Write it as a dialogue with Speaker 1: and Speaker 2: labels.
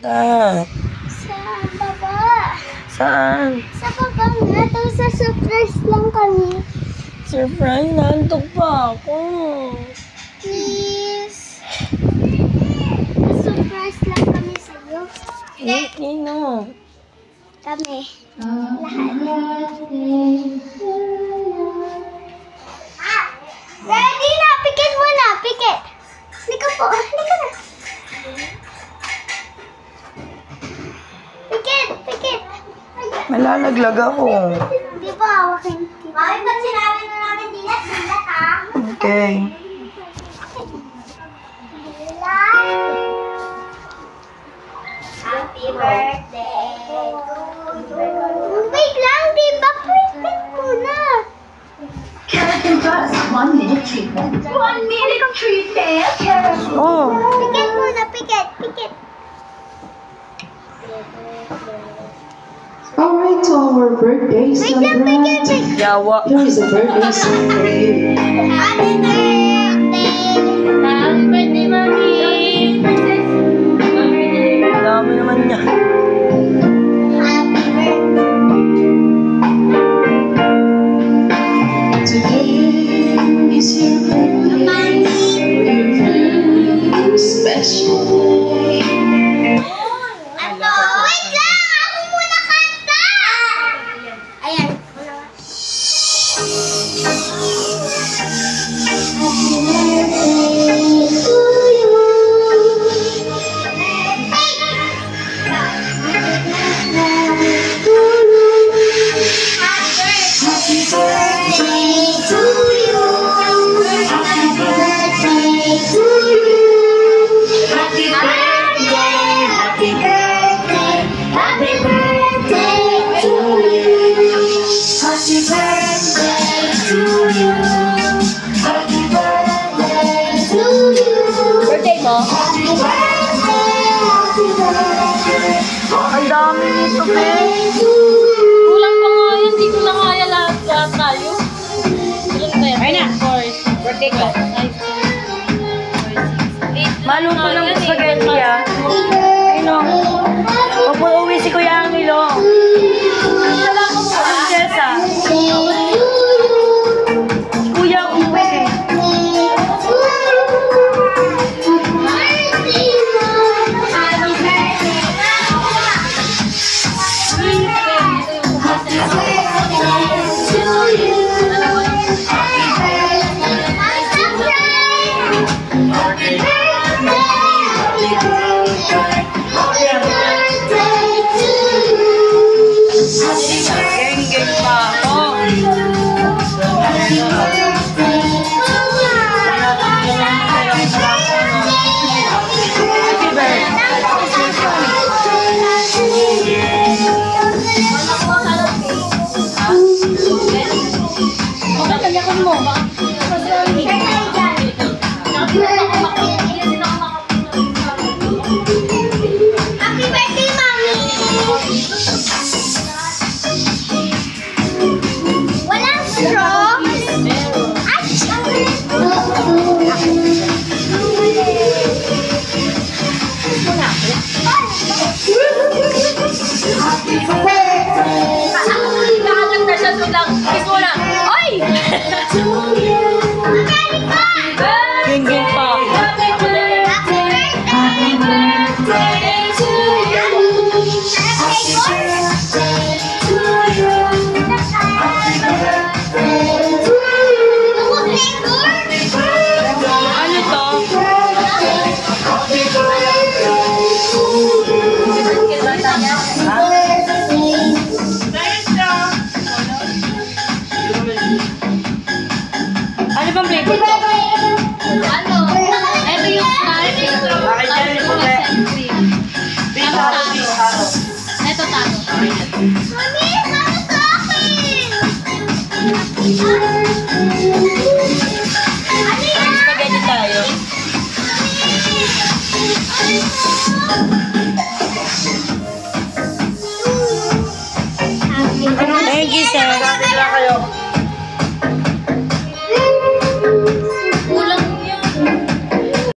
Speaker 1: Sa baba.
Speaker 2: Saan?
Speaker 1: Sa baba nga. Tapos sa surprise lang kami.
Speaker 2: Surprise? Naantok pa ako.
Speaker 1: Please. Surprise lang kami sa'yo.
Speaker 2: Nino?
Speaker 1: Kami. Lahat. Ready na! Pikit muna! Pikit! Halika po! Halika na! Pikit! Pikit!
Speaker 2: Malalaglag ako.
Speaker 1: Di ba hawakin? Mami, pag sinabi na namin dilat, dilat ha?
Speaker 2: Okay.
Speaker 1: Happy birthday to you. Wait lang, di ba? Pikit muna.
Speaker 3: Keratin Plus 1 minute treatment. 1 minute treatment. Keratin.
Speaker 2: Oh.
Speaker 1: Pikit muna, pikit, pikit.
Speaker 3: Alright, to our birthday
Speaker 1: Wait lang, pikit,
Speaker 3: celebrant.
Speaker 1: pikit.
Speaker 2: Yawa.
Speaker 3: Here is a birthday song for you.
Speaker 1: Happy birthday. Happy birthday, Mami.
Speaker 2: Dami naman niya.
Speaker 1: Happy birthday.
Speaker 3: Today is your birthday. Special day.
Speaker 1: Ano? Wait lang! Ako muna kanta! Ayan. Happy birthday to you. Happy birthday to you. Happy birthday to you. Happy birthday, happy birthday, happy birthday to you. Happy birthday to you. Happy birthday to you.
Speaker 2: Birthday mo?
Speaker 1: Happy birthday, happy birthday.
Speaker 2: Ang dami nito, babe.
Speaker 4: Kulang pa nga yan, di ko na kaya lahat tayo. Ilan ba yan? Ay na! Birthday ko.
Speaker 2: Maluto ng spaghetti, ah. Ano? Huwag mo uwi si Kuya Angelo. Prinsesa. Kuya, uwi eh. Geng-geng pa ako. Happy birthday.
Speaker 4: Kakayakan mo ba?
Speaker 1: Happy birthday, Mami! Walang straw?
Speaker 4: Nakalag na siya, so lang. Kiss mo lang. Oy!
Speaker 2: Geng-geng pa ako.
Speaker 1: Happy birthday to you. Happy birthday to you. Happy birthday to you.
Speaker 2: Ano to? Ano bang flavor to?
Speaker 4: Ano? Ito yung
Speaker 2: Bakit yan yung puti?
Speaker 4: taro. Ito taro.
Speaker 1: Mami, para sa akin. Ano yan?
Speaker 2: Spaghetti tayo.
Speaker 1: Ano?